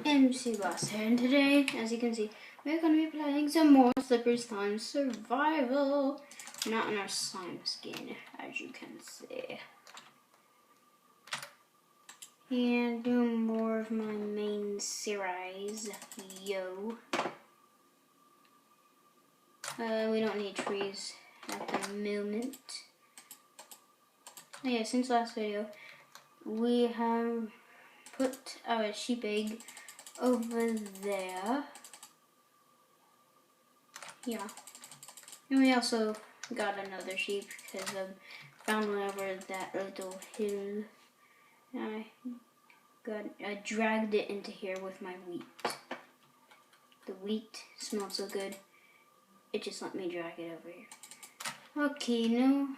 MC Boss here, and today, as you can see, we're going to be playing some more Slippery Slime Survival. Not in our slime skin, as you can see. And doing more of my main series, yo. We don't need trees at the moment. Oh, yeah, since last video, we have put our sheep egg over there. Yeah. And we also got another sheep because I found one over that little hill. And I dragged it into here with my wheat. The wheat smelled so good, it just let me drag it over here. Okay, no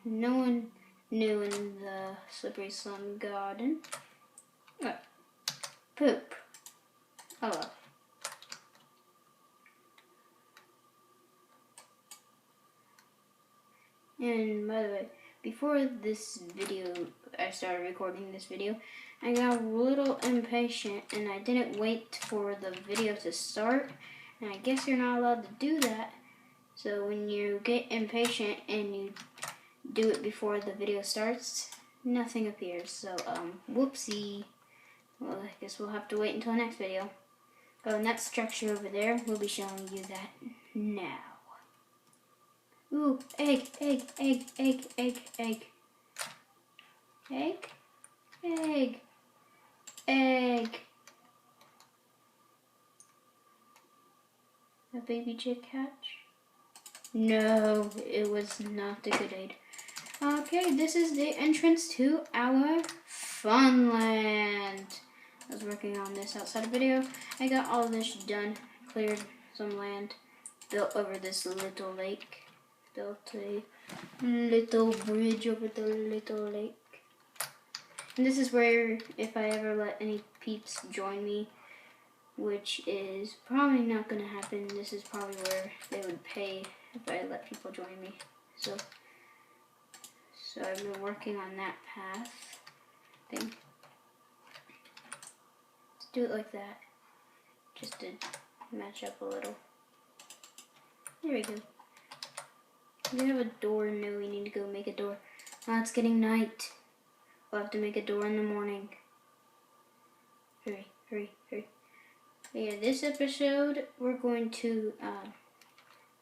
one new in the Slippery Slime garden. Oh, poop. Oh well. And by the way, before this video, I started recording this video, I got a little impatient and I didn't wait for the video to start. And I guess you're not allowed to do that. So when you get impatient and you do it before the video starts, nothing appears. So, whoopsie. Well, I guess we'll have to wait until the next video. Oh, and that structure over there, we'll be showing you that now. Ooh, egg, egg, egg, egg, egg, egg. Egg? Egg. Egg. A baby chick hatch? No, it was not a good aid. Okay, this is the entrance to our Funland. I was working on this outside of video. I got all this done, cleared some land, built over this little lake. Built a little bridge over the little lake. And this is where, if I ever let any peeps join me, which is probably not going to happen, this is probably where they would pay if I let people join me. So I've been working on that path thing. Let's do it like that, just to match up a little. There we go. We have a door. No, we need to go make a door. Oh, it's getting night. We'll have to make a door in the morning. Hurry, hurry, hurry. But yeah, this episode, we're going to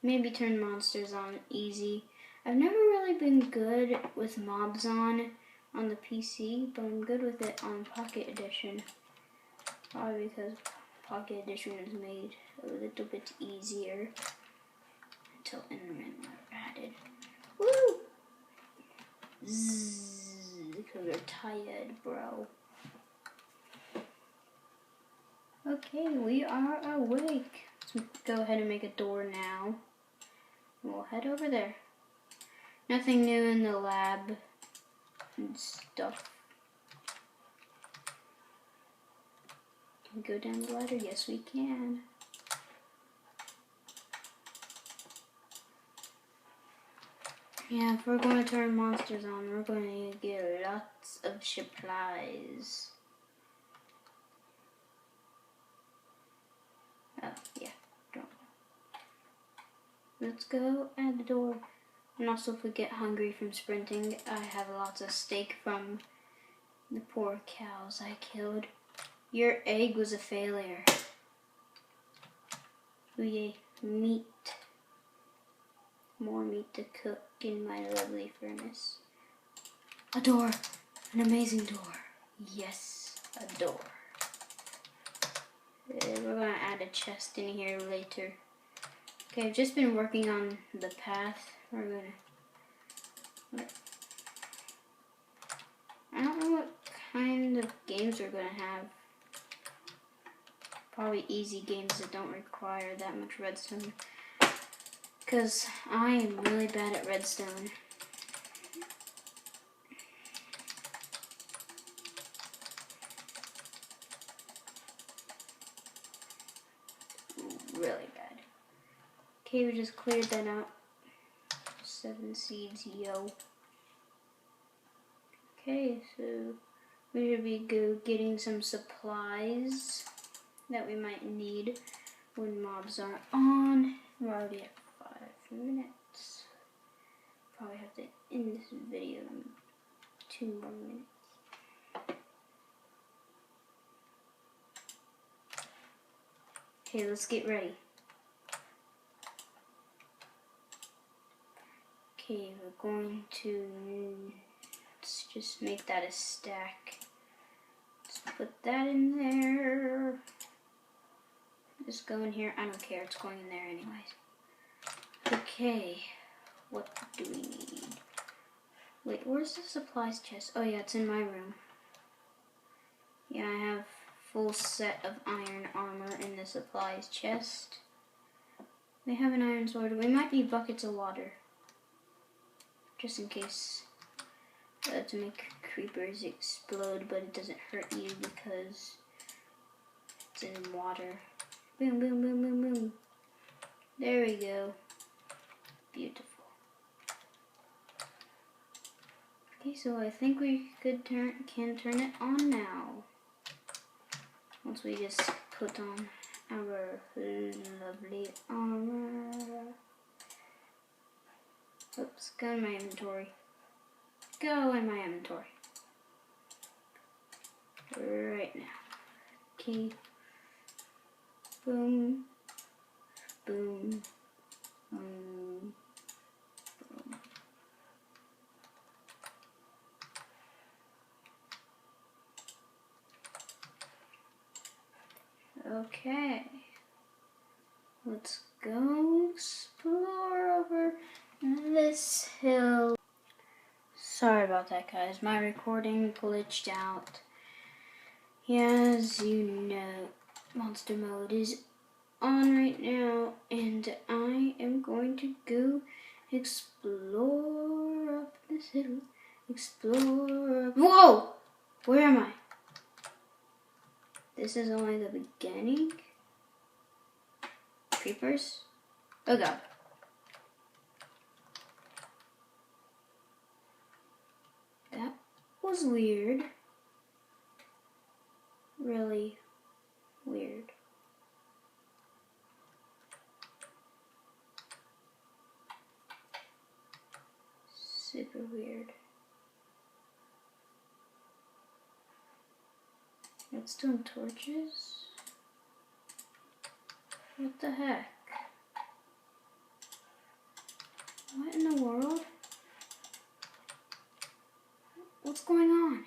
maybe turn monsters on easy. I've never really been good with mobs on the PC, but I'm good with it on Pocket Edition. Probably because Pocket Edition is made a little bit easier. Until Endermen are added. Woo! Zzz, because we're tired, bro. Okay, we are awake. Let's go ahead and make a door now. We'll head over there. Nothing new in the lab and stuff. Can we go down the ladder? Yes, we can. Yeah, if we're going to turn monsters on, we're going to get lots of supplies. Oh, yeah, don't. Let's go at the door. And also, if we get hungry from sprinting, I have lots of steak from the poor cows I killed. Your egg was a failure. Ooh, yay, meat. More meat to cook in my lovely furnace. A door! An amazing door. Yes, a door. We're gonna add a chest in here later. Okay, I've just been working on the path. We're gonna... I don't know what kind of games we're gonna have. Probably easy games that don't require that much redstone. Because I am really bad at redstone. Really bad. Okay, we just cleared that out. 7 seeds, yo. Okay, so we should be getting some supplies that we might need when mobs are on. We're already at 5 minutes. Probably have to end this video in 2 more minutes. Okay, let's get ready. Okay, we're going to, let's just make that a stack. Let's put that in there. Just go in here. I don't care, it's going in there anyways. Okay, what do we need? Wait, where's the supplies chest? Oh yeah, it's in my room. Yeah, I have full set of iron armor in the supplies chest. They have an iron sword. We might need buckets of water. Just in case. To make creepers explode, but it doesn't hurt you because it's in water. Boom, boom, boom, boom, boom. There we go. Beautiful. Okay, so I think we can turn it on now. Once we just put on our lovely armor. Oops, go in my inventory. Go in my inventory. Right now. Okay. Boom. Boom. Boom. Boom. Okay. Let's go explore over this hill. Sorry about that, guys. My recording glitched out. Yeah, as you know, monster mode is on right now, and I am going to go explore up this hill. Explore. Whoa! Where am I? This is only the beginning. Creepers. Oh god. That was weird. Really weird. Super weird. Redstone torches? What the heck? What in the world? What's going on?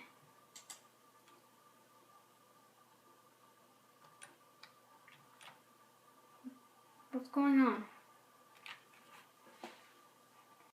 What's going on?